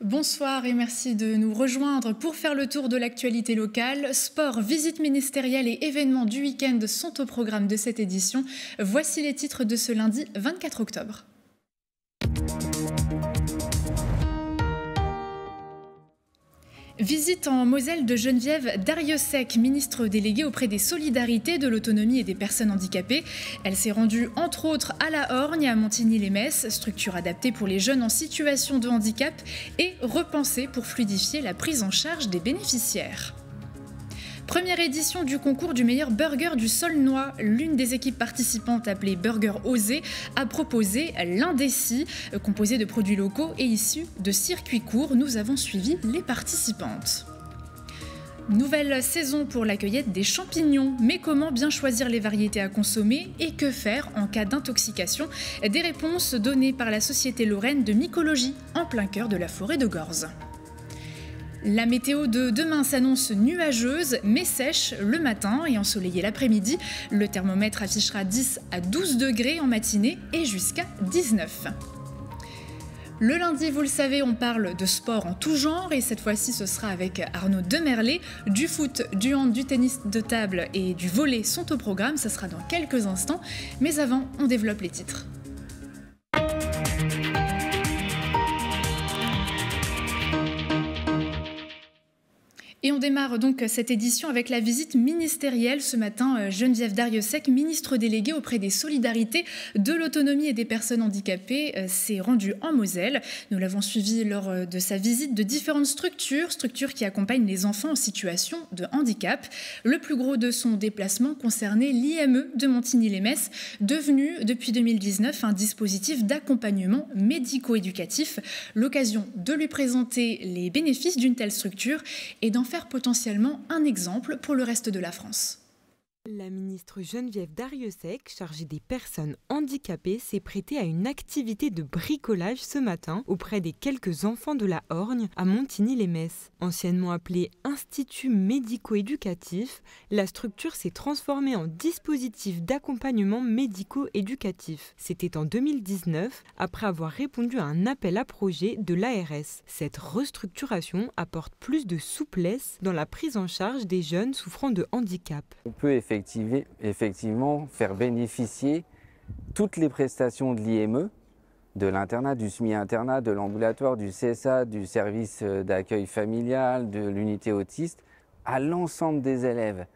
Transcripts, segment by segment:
Bonsoir et merci de nous rejoindre pour faire le tour de l'actualité locale. Sport, visites ministérielles et événements du week-end sont au programme de cette édition. Voici les titres de ce lundi 24 octobre. Visite en Moselle de Geneviève Darrieussecq, ministre déléguée auprès des solidarités, de l'autonomie et des personnes handicapées. Elle s'est rendue entre autres à La Horgne, à Montigny-lès-Metz, structure adaptée pour les jeunes en situation de handicap et repensée pour fluidifier la prise en charge des bénéficiaires. Première édition du concours du meilleur burger du Saulnois. L'une des équipes participantes, appelée Burger Osé, a proposé l'indécis, composé de produits locaux et issus de circuits courts. Nous avons suivi les participantes. Nouvelle saison pour la cueillette des champignons. Mais comment bien choisir les variétés à consommer et que faire en cas d'intoxication? Des réponses données par la Société Lorraine de mycologie, en plein cœur de la forêt de Gorze. La météo de demain s'annonce nuageuse mais sèche le matin et ensoleillée l'après-midi. Le thermomètre affichera 10 à 12 degrés en matinée et jusqu'à 19. Le lundi, vous le savez, on parle de sport en tout genre et cette fois-ci ce sera avec Arnaud Demerlet. Du foot, du hand, du tennis de table et du volley sont au programme, ça sera dans quelques instants. Mais avant, on développe les titres. Et on démarre donc cette édition avec la visite ministérielle. Ce matin, Geneviève Darrieussecq, ministre déléguée auprès des solidarités, de l'autonomie et des personnes handicapées, s'est rendue en Moselle. Nous l'avons suivie lors de sa visite de différentes structures qui accompagnent les enfants en situation de handicap. Le plus gros de son déplacement concernait l'IME de Montigny-lès-Metz, devenu depuis 2019 un dispositif d'accompagnement médico-éducatif. L'occasion de lui présenter les bénéfices d'une telle structure et d'en faire potentiellement un exemple pour le reste de la France. La ministre Geneviève Darrieussecq, chargée des personnes handicapées, s'est prêtée à une activité de bricolage ce matin auprès des quelques enfants de la Horgne à Montigny-lès-Metz. Anciennement appelée Institut médico-éducatif, la structure s'est transformée en dispositif d'accompagnement médico-éducatif. C'était en 2019, après avoir répondu à un appel à projet de l'ARS. Cette restructuration apporte plus de souplesse dans la prise en charge des jeunes souffrant de handicap. On peut effectivement faire bénéficier toutes les prestations de l'IME, de l'internat, du semi-internat, de l'ambulatoire, du CSA, du service d'accueil familial, de l'unité autiste, à l'ensemble des élèves.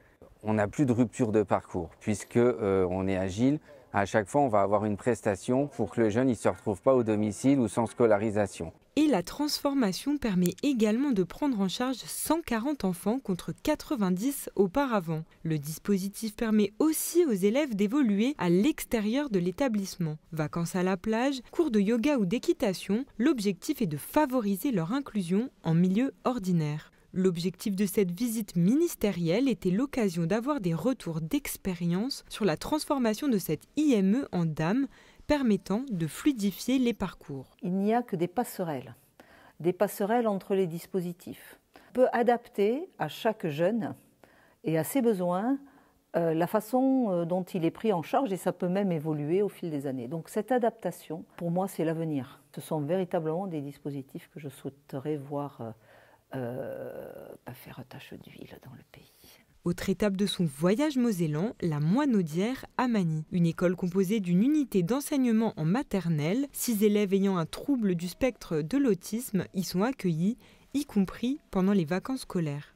On n'a plus de rupture de parcours puisqu'on est agile. À chaque fois, on va avoir une prestation pour que le jeune ne se retrouve pas au domicile ou sans scolarisation. Et la transformation permet également de prendre en charge 140 enfants contre 90 auparavant. Le dispositif permet aussi aux élèves d'évoluer à l'extérieur de l'établissement. Vacances à la plage, cours de yoga ou d'équitation, l'objectif est de favoriser leur inclusion en milieu ordinaire. L'objectif de cette visite ministérielle était l'occasion d'avoir des retours d'expérience sur la transformation de cette IME en DAM, permettant de fluidifier les parcours. Il n'y a que des passerelles entre les dispositifs. On peut adapter à chaque jeune et à ses besoins la façon dont il est pris en charge et ça peut même évoluer au fil des années. Donc cette adaptation, pour moi, c'est l'avenir. Ce sont véritablement des dispositifs que je souhaiterais voir faire tache d'huile dans le pays. Autre étape de son voyage mosellan, la Moinaudière à Magny. Une école composée d'une unité d'enseignement en maternelle. 6 élèves ayant un trouble du spectre de l'autisme y sont accueillis, y compris pendant les vacances scolaires.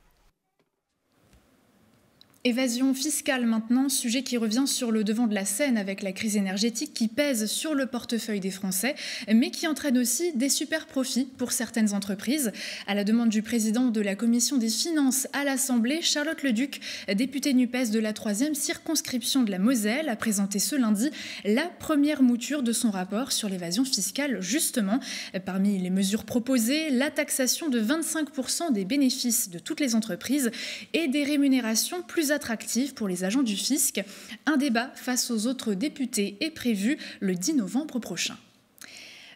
Évasion fiscale maintenant, sujet qui revient sur le devant de la scène avec la crise énergétique qui pèse sur le portefeuille des Français, mais qui entraîne aussi des super profits pour certaines entreprises. À la demande du président de la commission des finances à l'Assemblée, Charlotte Leduc, députée NUPES de la 3e circonscription de la Moselle, a présenté ce lundi la première mouture de son rapport sur l'évasion fiscale. Justement, parmi les mesures proposées, la taxation de 25% des bénéfices de toutes les entreprises et des rémunérations plus attractive pour les agents du fisc. Un débat face aux autres députés est prévu le 10 novembre prochain.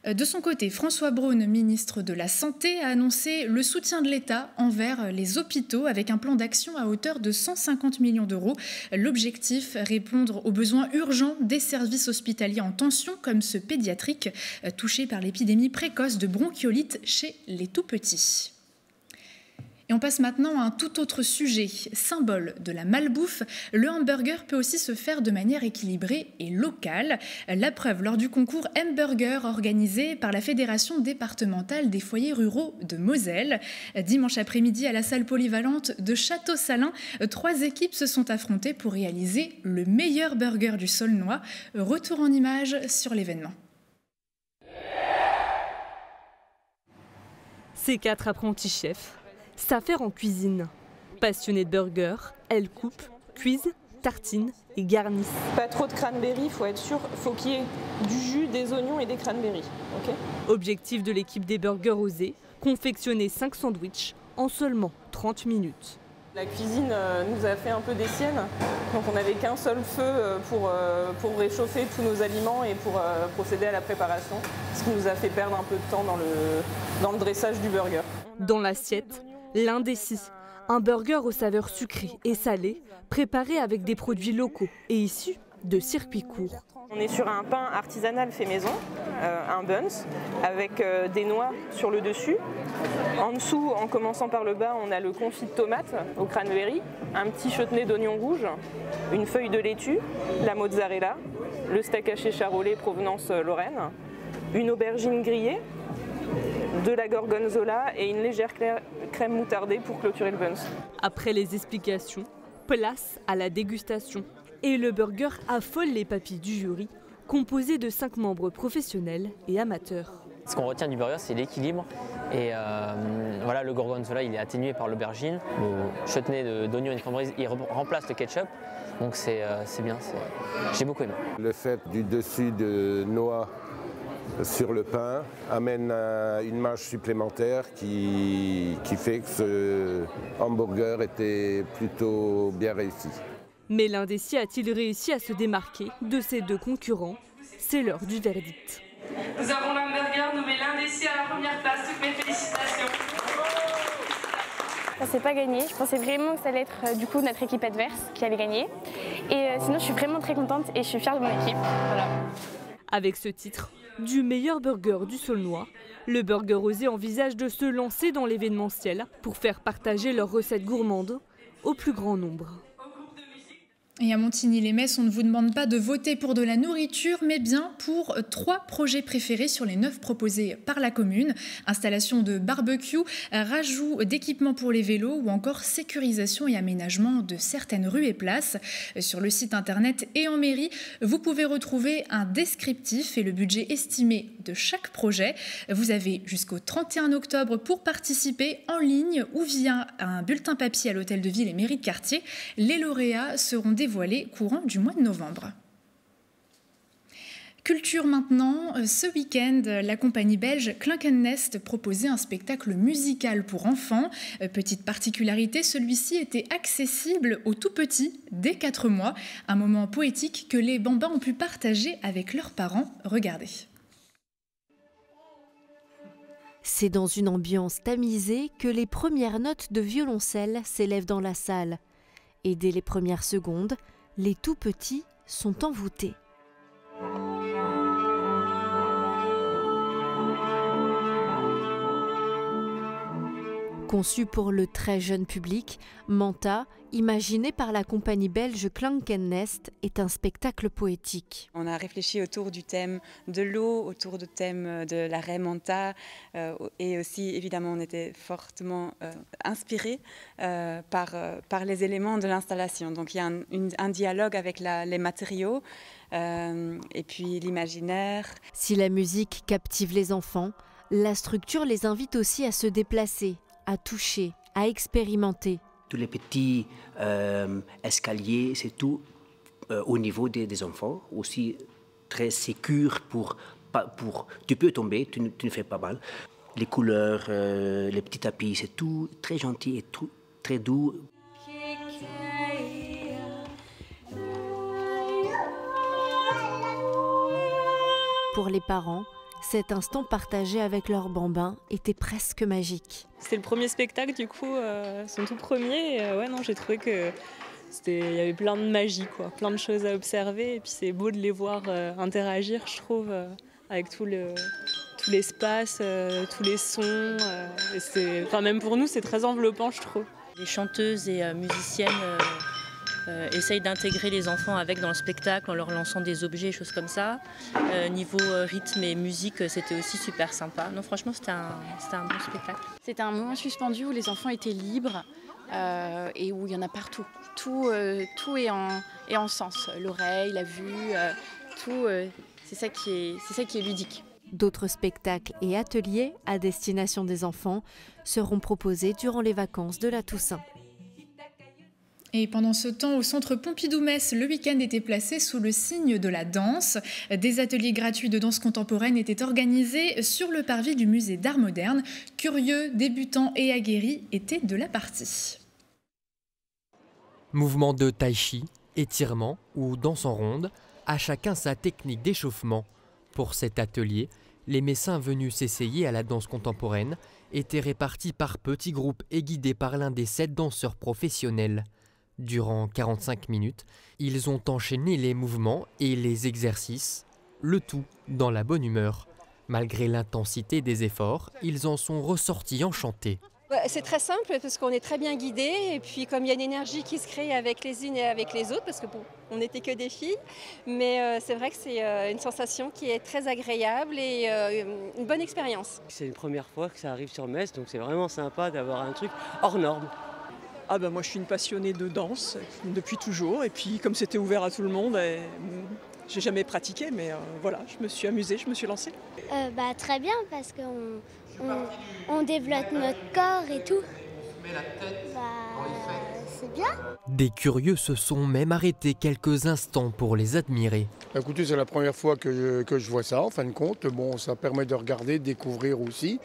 De son côté, François Braun, ministre de la Santé, a annoncé le soutien de l'État envers les hôpitaux avec un plan d'action à hauteur de 150 millions d'euros. L'objectif, répondre aux besoins urgents des services hospitaliers en tension comme ceux pédiatriques touchés par l'épidémie précoce de bronchiolite chez les tout-petits. Et on passe maintenant à un tout autre sujet. Symbole de la malbouffe, le hamburger peut aussi se faire de manière équilibrée et locale. La preuve lors du concours Hamburger organisé par la Fédération départementale des foyers ruraux de Moselle. Dimanche après-midi à la salle polyvalente de Château-Salin, 3 équipes se sont affrontées pour réaliser le meilleur burger du Saulnois. Retour en images sur l'événement. Ces 4 apprentis chefs s'affairent en cuisine. Passionnées de burgers, elles coupent, cuisent, tartinent et garnissent. Pas trop de cranberry, faut être sûr, faut qu'il y ait du jus, des oignons et des cranberries. Okay. Objectif de l'équipe des burgers osés, confectionner 5 sandwichs en seulement 30 minutes. La cuisine nous a fait un peu des siennes, donc on n'avait qu'un seul feu pour réchauffer tous nos aliments et pour procéder à la préparation, ce qui nous a fait perdre un peu de temps dans le dressage du burger. Dans l'assiette, l'indécis, un burger aux saveurs sucrées et salées, préparé avec des produits locaux et issus de circuits courts. On est sur un pain artisanal fait maison, un buns, avec des noix sur le dessus. En dessous, en commençant par le bas, on a le confit de tomate au cranberry, un petit chutney d'oignon rouge, une feuille de laitue, la mozzarella, le steak haché charolais provenance Lorraine, une aubergine grillée, de la gorgonzola et une légère crème moutardée pour clôturer le buns. Après les explications, place à la dégustation. Et le burger affole les papilles du jury, composé de 5 membres professionnels et amateurs. Ce qu'on retient du burger, c'est l'équilibre. Et voilà, le gorgonzola, il est atténué par l'aubergine. Le chutney d'oignon et de cranberry, il remplace le ketchup. Donc c'est bien, j'ai beaucoup aimé. Le fait du dessus de noix sur le pain amène une mâche supplémentaire qui fait que ce hamburger était plutôt bien réussi. Mais l'indécis a-t-il réussi à se démarquer de ses 2 concurrents? C'est l'heure du verdict. Nous avons l'hamburger nommé l'indécis à la première place. Toutes mes félicitations. Ça s'est pas gagné. Je pensais vraiment que ça allait être du coup notre équipe adverse qui allait gagner. Et sinon, je suis vraiment très contente et je suis fière de mon équipe. Voilà. Avec ce titre, du meilleur burger du Saulnois, le Burger Osé envisage de se lancer dans l'événementiel pour faire partager leurs recettes gourmandes au plus grand nombre. Et à Montigny-les-Metz, on ne vous demande pas de voter pour de la nourriture, mais bien pour 3 projets préférés sur les 9 proposés par la commune. Installation de barbecue, rajout d'équipements pour les vélos ou encore sécurisation et aménagement de certaines rues et places. Sur le site internet et en mairie, vous pouvez retrouver un descriptif et le budget estimé de chaque projet. Vous avez jusqu'au 31 octobre pour participer en ligne ou via un bulletin papier à l'hôtel de ville et mairie de quartier. Les lauréats seront dévoilé courant du mois de novembre. Culture maintenant, ce week-end, la compagnie belge Klankenest proposait un spectacle musical pour enfants. Petite particularité, celui-ci était accessible aux tout-petits dès 4 mois. Un moment poétique que les bambins ont pu partager avec leurs parents. Regardez. C'est dans une ambiance tamisée que les premières notes de violoncelle s'élèvent dans la salle. Et dès les premières secondes, les tout-petits sont envoûtés. Conçu pour le très jeune public, Manta, imaginé par la compagnie belge Klankenest, est un spectacle poétique. On a réfléchi autour du thème de l'eau, autour du thème de la raie Manta, et aussi évidemment on était fortement inspiré par les éléments de l'installation. Donc il y a un dialogue avec les matériaux et puis l'imaginaire. Si la musique captive les enfants, la structure les invite aussi à se déplacer, à toucher, à expérimenter. Tous les petits escaliers, c'est tout au niveau des enfants, aussi très sécure pour tu peux tomber, tu ne fais pas mal. Les couleurs, les petits tapis, c'est tout très gentil et tout, très doux. Pour les parents, Cet instant partagé avec leurs bambins était presque magique. C'était le premier spectacle, du coup, son tout premier. Et, ouais, non, j'ai trouvé que il y avait plein de magie, quoi, plein de choses à observer. Et puis c'est beau de les voir interagir, je trouve, avec tout l'espace, tous les sons. Et même pour nous, c'est très enveloppant, je trouve. Les chanteuses et musiciennes essayent d'intégrer les enfants dans le spectacle en leur lançant des objets, choses comme ça. Niveau rythme et musique, c'était aussi super sympa. Non, franchement, c'était un bon spectacle. C'était un moment suspendu où les enfants étaient libres et où il y en a partout. Tout est en sens. L'oreille, la vue, tout. C'est ça qui est ludique. D'autres spectacles et ateliers à destination des enfants seront proposés durant les vacances de la Toussaint. Et pendant ce temps, au centre Pompidou-Metz, le week-end était placé sous le signe de la danse. Des ateliers gratuits de danse contemporaine étaient organisés sur le parvis du musée d'art moderne. Curieux, débutants et aguerris étaient de la partie. Mouvement de tai chi, étirement ou danse en ronde, à chacun sa technique d'échauffement. Pour cet atelier, les Messins venus s'essayer à la danse contemporaine étaient répartis par petits groupes et guidés par l'un des 7 danseurs professionnels. Durant 45 minutes, ils ont enchaîné les mouvements et les exercices, le tout dans la bonne humeur. Malgré l'intensité des efforts, ils en sont ressortis enchantés. C'est très simple parce qu'on est très bien guidés et puis comme il y a une énergie qui se crée avec les unes et avec les autres, parce que bon, on n'était que des filles, mais c'est vrai que c'est une sensation qui est très agréable et une bonne expérience. C'est une première fois que ça arrive sur Metz, donc c'est vraiment sympa d'avoir un truc hors norme. Ah ben moi je suis une passionnée de danse depuis toujours et puis comme c'était ouvert à tout le monde, j'ai jamais pratiqué mais voilà, je me suis amusée, je me suis lancée. Très bien parce qu'on développe notre corps et tout. C'est bien. Des curieux se sont même arrêtés quelques instants pour les admirer. Écoutez, c'est la première fois que je vois ça en fin de compte. Bon, ça permet de regarder, de découvrir aussi.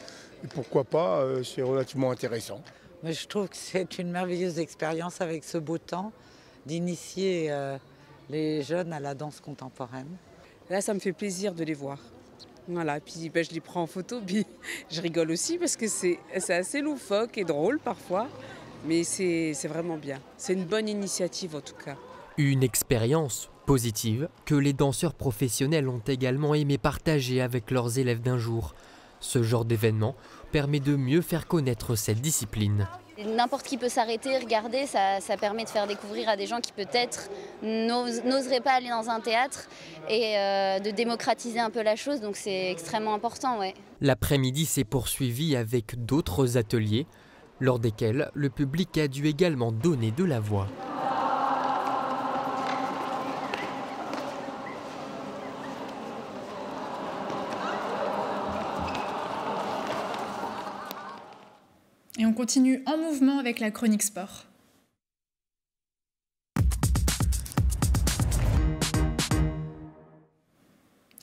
Et pourquoi pas, c'est relativement intéressant. Mais je trouve que c'est une merveilleuse expérience avec ce beau temps d'initier les jeunes à la danse contemporaine. Là, ça me fait plaisir de les voir. Voilà, puis je les prends en photo, puis je rigole aussi parce que c'est assez loufoque et drôle parfois, mais c'est vraiment bien. C'est une bonne initiative en tout cas. Une expérience positive que les danseurs professionnels ont également aimé partager avec leurs élèves d'un jour. Ce genre d'événement permet de mieux faire connaître cette discipline. N'importe qui peut s'arrêter, regarder, ça permet de faire découvrir à des gens qui peut-être n'oseraient pas aller dans un théâtre et de démocratiser un peu la chose, donc c'est extrêmement important. Ouais. L'après-midi s'est poursuivi avec d'autres ateliers, lors desquels le public a dû également donner de la voix. Et on continue en mouvement avec la chronique sport.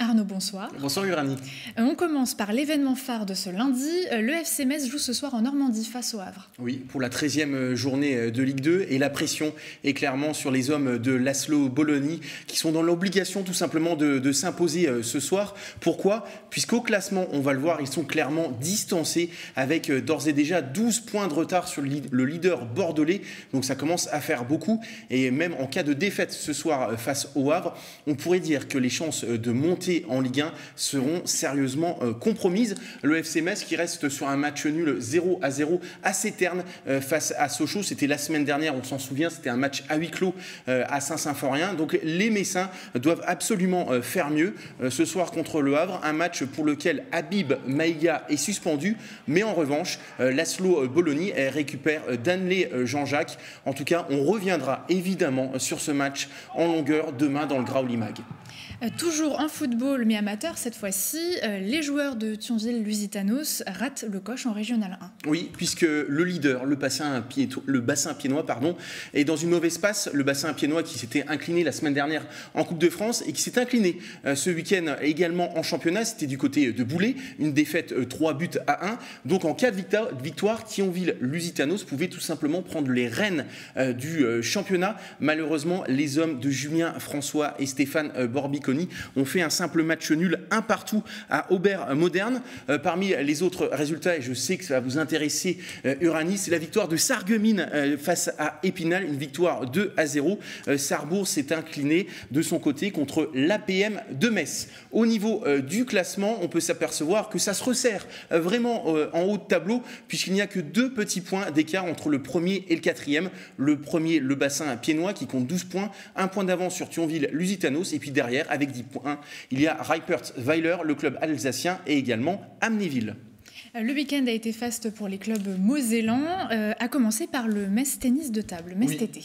Arnaud, bonsoir. Bonsoir Uranie. On commence par l'événement phare de ce lundi. Le FC Metz joue ce soir en Normandie face au Havre. Oui, pour la 13e journée de Ligue 2 et la pression est clairement sur les hommes de Laszlo Bologna qui sont dans l'obligation tout simplement de s'imposer ce soir. Pourquoi ? Puisqu'au classement, on va le voir, ils sont clairement distancés avec d'ores et déjà 12 points de retard sur le leader bordelais. Donc ça commence à faire beaucoup et même en cas de défaite ce soir face au Havre, on pourrait dire que les chances de monter en Ligue 1 seront sérieusement compromises. Le FC Metz qui reste sur un match nul 0-0 assez terne face à Sochaux. C'était la semaine dernière, on s'en souvient, c'était un match à huis clos à Saint-Symphorien. Donc les Messins doivent absolument faire mieux ce soir contre le Havre. Un match pour lequel Habib Maïga est suspendu, mais en revanche, Laszlo Bologna récupère Danley Jean-Jacques. En tout cas, on reviendra évidemment sur ce match en longueur demain dans le Grauli Mag. Toujours en football, mais amateur cette fois-ci, les joueurs de Thionville-Lusitanos ratent le coche en Régional 1. Oui, puisque le leader, le bassin piénois, est dans une mauvaise passe. Le bassin piénois qui s'était incliné la semaine dernière en Coupe de France et qui s'est incliné ce week-end également en championnat. C'était du côté de Boulay, une défaite 3-1. Donc en cas de victoire, Thionville-Lusitanos pouvait tout simplement prendre les rênes du championnat. Malheureusement, les hommes de Julien François et Stéphane Borbico Mosconi ont fait un simple match nul 1-1 à Aubert-Moderne. Parmi les autres résultats, et je sais que ça va vous intéresser, Uranie, c'est la victoire de Sarreguemines face à Épinal, une victoire 2-0. Sarrebourg s'est incliné de son côté contre l'APM de Metz. Au niveau du classement, on peut s'apercevoir que ça se resserre vraiment en haut de tableau, puisqu'il n'y a que 2 petits points d'écart entre le premier et le quatrième. Le premier, le bassin piénois, qui compte 12 points, 1 point d'avance sur Thionville-Lusitanos, et puis derrière, avec 10 points, il y a Reiperts-Weiler, le club alsacien, et également Amnéville. Le week-end a été faste pour les clubs mosellans, à commencer par le Metz Tennis de table, Metz TT.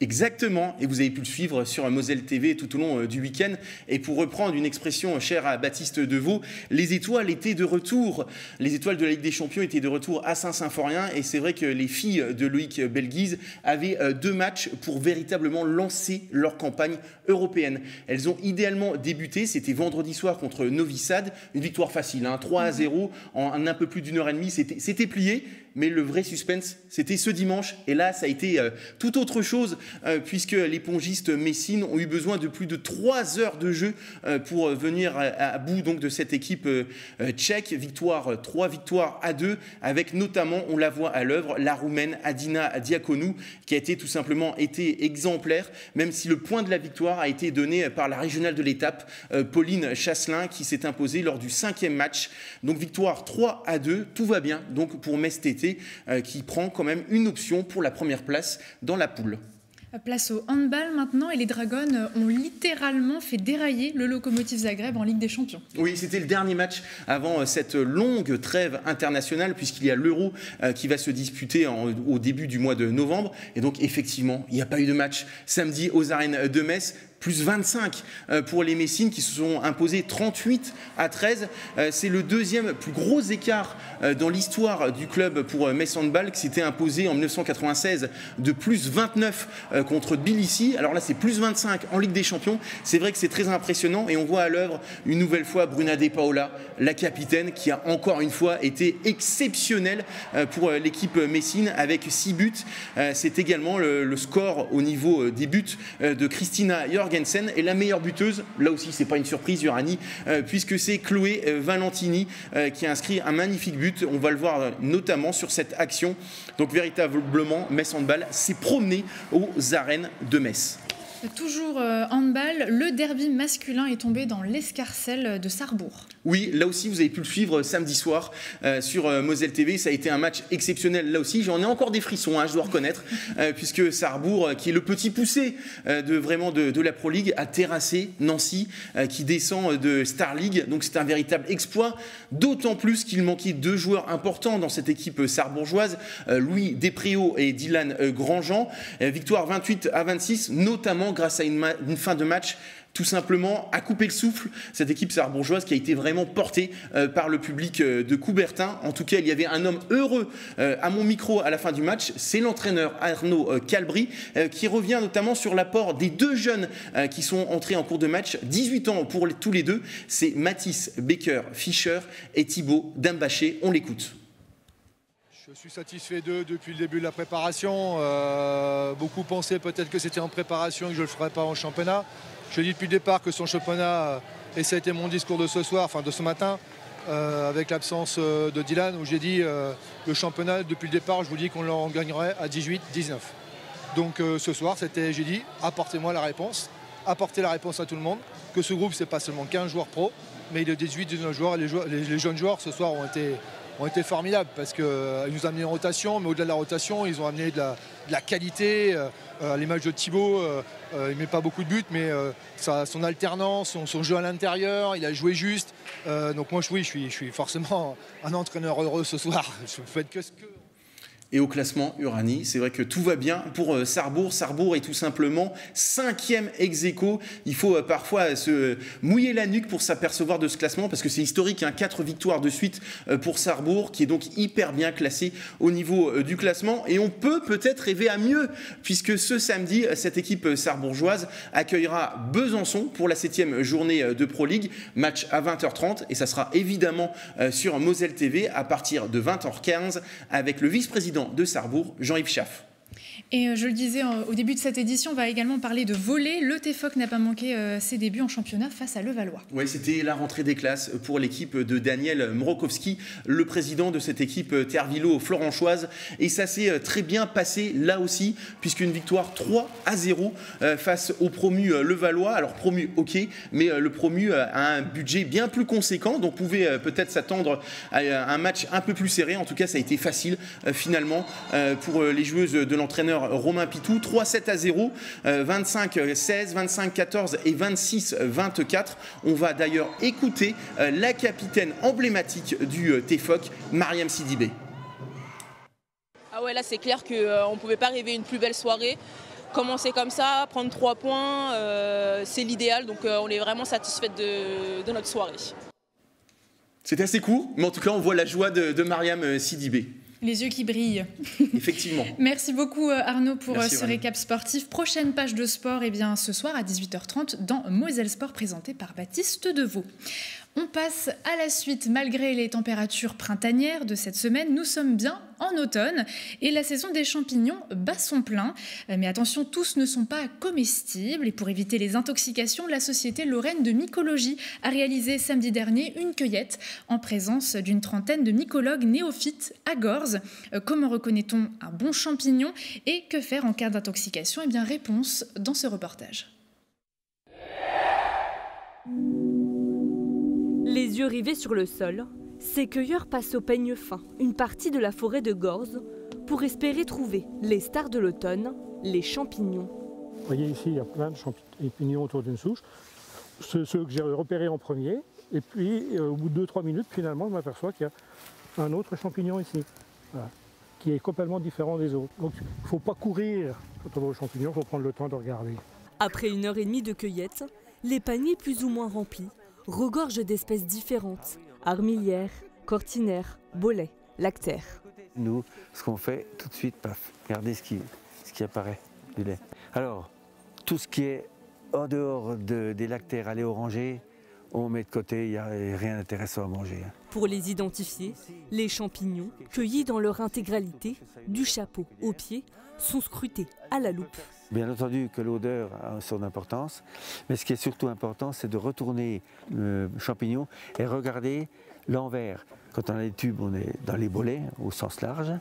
Exactement, et vous avez pu le suivre sur Moselle TV tout au long du week-end. Et pour reprendre une expression chère à Baptiste Deveau, les étoiles étaient de retour. Les étoiles de la Ligue des Champions étaient de retour à Saint-Symphorien. Et c'est vrai que les filles de Loïc Belguise avaient 2 matchs pour véritablement lancer leur campagne européenne. Elles ont idéalement débuté, c'était vendredi soir contre Novi Sad, une victoire facile, 3-0 en un peu plus d'1h30, c'était plié. Mais le vrai suspense, c'était ce dimanche. Et là, ça a été tout autre chose, puisque les pongistes messines ont eu besoin de plus de 3 heures de jeu pour venir à bout donc, de cette équipe tchèque. 3 victoires à 2, avec notamment, on la voit à l'œuvre, la Roumaine Adina Diaconou, qui a été tout simplement exemplaire, même si le point de la victoire a été donné par la régionale de l'étape, Pauline Chasselin, qui s'est imposée lors du 5e match. Donc victoire 3-2, tout va bien donc pour Metz TT, qui prend quand même une option pour la première place dans la poule. Place au handball maintenant, et les Dragons ont littéralement fait dérailler le Lokomotiv Zagreb en Ligue des Champions. Oui, c'était le dernier match avant cette longue trêve internationale, puisqu'il y a l'Euro qui va se disputer au début du mois de novembre. Et donc effectivement, il n'y a pas eu de match samedi aux arènes de Metz. Plus 25 pour les Messines qui se sont imposés 38-13. C'est le 2e plus gros écart dans l'histoire du club pour Metz Handball, qui s'était imposé en 1996 de plus 29 contre Tbilissi. Alors là, c'est plus 25 en Ligue des Champions. C'est vrai que c'est très impressionnant, et on voit à l'œuvre une nouvelle fois Bruna De Paola, la capitaine, qui a encore une fois été exceptionnelle pour l'équipe messine avec 6 buts. C'est également le score au niveau des buts de Christina Jorgensen, et la meilleure buteuse, là aussi c'est pas une surprise Uranie, puisque c'est Chloé Valentini qui a inscrit un magnifique but. On va le voir notamment sur cette action. Donc véritablement, Metz Handball s'est promené aux arènes de Metz. Toujours handball, le derby masculin est tombé dans l'escarcelle de Sarrebourg. Oui, là aussi vous avez pu le suivre samedi soir sur Moselle TV. Ça a été un match exceptionnel là aussi. J'en ai encore des frissons, je dois reconnaître, puisque Sarrebourg, qui est le petit poussé de la Pro League, a terrassé Nancy, qui descend de Star League. Donc c'est un véritable exploit, d'autant plus qu'il manquait 2 joueurs importants dans cette équipe sarrebourgeoise, Louis Despréaux et Dylan Grandjean. Victoire 28-26, notamment grâce à une fin de match tout simplement à couper le souffle, cette équipe sarrebourgeoise qui a été vraiment portée par le public de Coubertin. En tout cas, il y avait un homme heureux à mon micro à la fin du match, c'est l'entraîneur Arnaud Calbry, qui revient notamment sur l'apport des 2 jeunes qui sont entrés en cours de match, 18 ans pour tous les 2, c'est Mathis Baker-Fischer et Thibaut Dambaché. On l'écoute. Je suis satisfait d'eux depuis le début de la préparation. Beaucoup pensaient peut-être que c'était en préparation et que je ne le ferais pas en championnat. Je dis depuis le départ que son championnat, et ça a été mon discours de ce soir, enfin de ce matin, avec l'absence de Dylan, où j'ai dit le championnat, depuis le départ, je vous dis qu'on en gagnerait à 18-19. Donc ce soir, j'ai dit apportez-moi la réponse, apportez la réponse à tout le monde, que ce groupe, c'est pas seulement 15 joueurs pro, mais il est 18-19 joueurs, et les jeunes joueurs ce soir ont été formidables parce qu'ils nous ont amené en rotation, mais au-delà de la rotation, ils ont amené de la qualité. Les matchs de Thibaut, il ne met pas beaucoup de buts, mais son alternance, son jeu à l'intérieur, il a joué juste. Donc moi, je suis forcément un entraîneur heureux ce soir. Je ne fais que ce que... Et au classement, Uranie, c'est vrai que tout va bien pour Sarrebourg. Sarrebourg est tout simplement 5e ex-aequo. Il faut parfois se mouiller la nuque pour s'apercevoir de ce classement, parce que c'est historique, 4 victoires de suite pour Sarrebourg, qui est donc hyper bien classé au niveau du classement. Et on peut peut-être rêver à mieux, puisque ce samedi, cette équipe sarrebourgeoise accueillera Besançon pour la 7e journée de Pro League. Match à 20h30, et ça sera évidemment sur Moselle TV à partir de 20h15 avec le vice-président de Sarrebourg, Jean-Yves Schaff. Et je le disais au début de cette édition, on va également parler de volley. Le TFOC n'a pas manqué ses débuts en championnat face à Levallois. Oui, c'était la rentrée des classes pour l'équipe de Daniel Mrokowski, le président de cette équipe Tervillo-Florenchoise. Et ça s'est très bien passé là aussi, puisqu'une victoire 3-0 face au promu Levallois. Alors promu, ok, mais le promu a un budget bien plus conséquent, donc pouvait peut-être s'attendre à un match un peu plus serré. En tout cas, ça a été facile finalement pour les joueuses de l'entraîneur Romain Pitou. 3-7-0, 25-16, 25-14 et 26-24. On va d'ailleurs écouter la capitaine emblématique du TFOC, Mariam Sidibé. Ah ouais, là c'est clair qu'on ne pouvait pas rêver une plus belle soirée. Commencer comme ça, prendre 3 points, c'est l'idéal. Donc on est vraiment satisfaite de notre soirée. C'est assez court, mais en tout cas on voit la joie de Mariam Sidibé. Les yeux qui brillent. Effectivement. Merci beaucoup Arnaud pour Merci, ce récap sportif. Prochaine page de sport, ce soir à 18h30 dans Moselle Sport présenté par Baptiste Deveau. On passe à la suite. Malgré les températures printanières de cette semaine, nous sommes bien en automne et la saison des champignons bat son plein. Mais attention, tous ne sont pas comestibles et pour éviter les intoxications, la Société Lorraine de mycologie a réalisé samedi dernier une cueillette en présence d'une trentaine de mycologues néophytes à Gorze. Comment reconnaît-on un bon champignon et que faire en cas d'intoxication ? Réponse dans ce reportage. Les yeux rivés sur le sol, ces cueilleurs passent au peigne fin une partie de la forêt de Gorze pour espérer trouver les stars de l'automne, les champignons. Vous voyez ici, il y a plein de champignons autour d'une souche. Ceux que j'ai repérés en premier. Et puis, au bout de 2-3 minutes, finalement, je m'aperçois qu'il y a un autre champignon ici, voilà, qui est complètement différent des autres. Donc, il ne faut pas courir quand on va aux champignons, il faut prendre le temps de regarder. Après 1h30 de cueillette, les paniers plus ou moins remplis regorgent d'espèces différentes, armilières, cortinaires, bolets, lactaires. Nous, ce qu'on fait tout de suite, paf, regardez ce qui apparaît du lait. Alors, tout ce qui est en dehors des lactaires à lait orangé, on met de côté, il n'y a rien d'intéressant à manger. Pour les identifier, les champignons, cueillis dans leur intégralité, du chapeau aux pieds, sont scrutés à la loupe. Bien entendu que l'odeur a son importance, mais ce qui est surtout important, c'est de retourner le champignon et regarder l'envers. Quand on a des tubes, on est dans les bolets au sens large.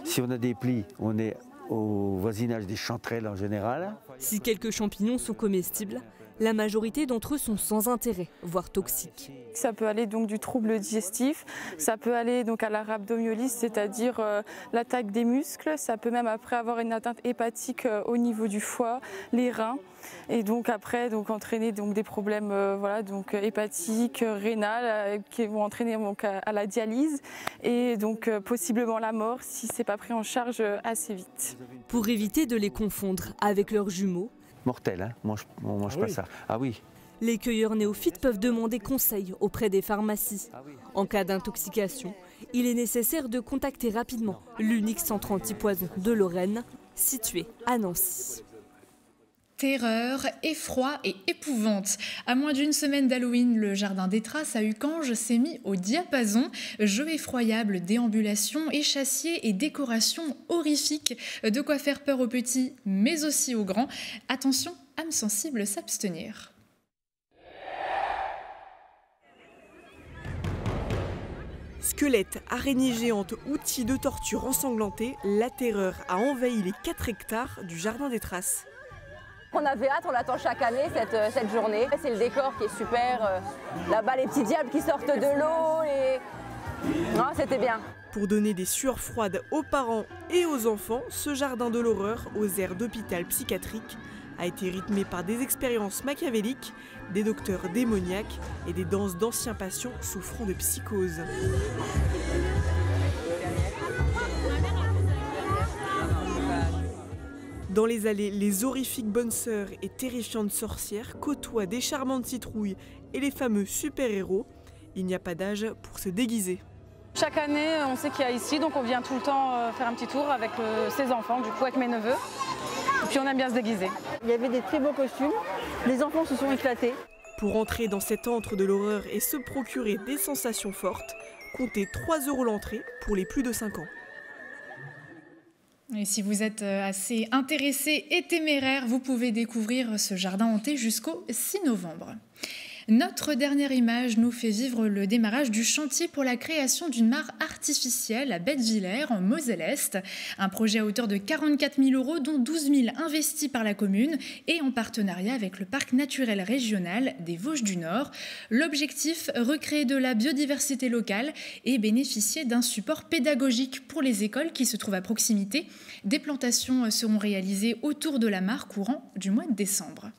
Si on a des plis, on est au voisinage des chanterelles en général. Si quelques champignons sont comestibles, la majorité d'entre eux sont sans intérêt, voire toxiques. Ça peut aller donc du trouble digestif, ça peut aller donc à la rhabdomyolyse, c'est-à-dire l'attaque des muscles, ça peut même après avoir une atteinte hépatique au niveau du foie, les reins, et donc après entraîner des problèmes hépatiques, rénales, qui vont entraîner à la dialyse et donc possiblement la mort si c'est pas pris en charge assez vite. Pour éviter de les confondre avec leurs jumeaux, mortel, hein, on mange pas ça. Ah oui. Les cueilleurs néophytes peuvent demander conseil auprès des pharmacies. En cas d'intoxication, il est nécessaire de contacter rapidement l'unique centre antipoison de Lorraine, situé à Nancy. Terreur, effroi et épouvante. À moins d'une semaine d'Halloween, le jardin des Traces à Ucange s'est mis au diapason. Jeux effroyables, déambulations, échassiers et décorations horrifiques. De quoi faire peur aux petits, mais aussi aux grands. Attention, âme sensible s'abstenir. Squelettes, araignées géantes, outils de torture ensanglantés, la terreur a envahi les 4 hectares du jardin des Traces. On avait hâte, on l'attend chaque année cette journée. C'est le décor qui est super. Là-bas, les petits diables qui sortent de l'eau. Non, c'était bien. Pour donner des sueurs froides aux parents et aux enfants, ce jardin de l'horreur aux airs d'hôpital psychiatrique a été rythmé par des expériences machiavéliques, des docteurs démoniaques et des danses d'anciens patients souffrant de psychose. Dans les allées, les horrifiques bonnes sœurs et terrifiantes sorcières côtoient des charmantes citrouilles et les fameux super-héros. Il n'y a pas d'âge pour se déguiser. Chaque année, on sait qu'il y a ici, donc on vient tout le temps faire un petit tour avec ses enfants, du coup avec mes neveux. Et puis on aime bien se déguiser. Il y avait des très beaux costumes, les enfants se sont éclatés. Pour entrer dans cet antre de l'horreur et se procurer des sensations fortes, comptez 3 € l'entrée pour les plus de 5 ans. Et si vous êtes assez intéressé et téméraire, vous pouvez découvrir ce jardin hanté jusqu'au 6 novembre. Notre dernière image nous fait vivre le démarrage du chantier pour la création d'une mare artificielle à Bettevillers, en Moselle-Est. Un projet à hauteur de 44 000 €, dont 12 000 investis par la commune et en partenariat avec le parc naturel régional des Vosges du Nord. L'objectif, recréer de la biodiversité locale et bénéficier d'un support pédagogique pour les écoles qui se trouvent à proximité. Des plantations seront réalisées autour de la mare courant du mois de décembre.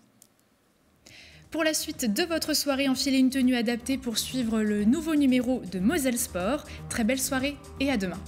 Pour la suite de votre soirée, enfilez une tenue adaptée pour suivre le nouveau numéro de Moselle Sport. Très belle soirée et à demain.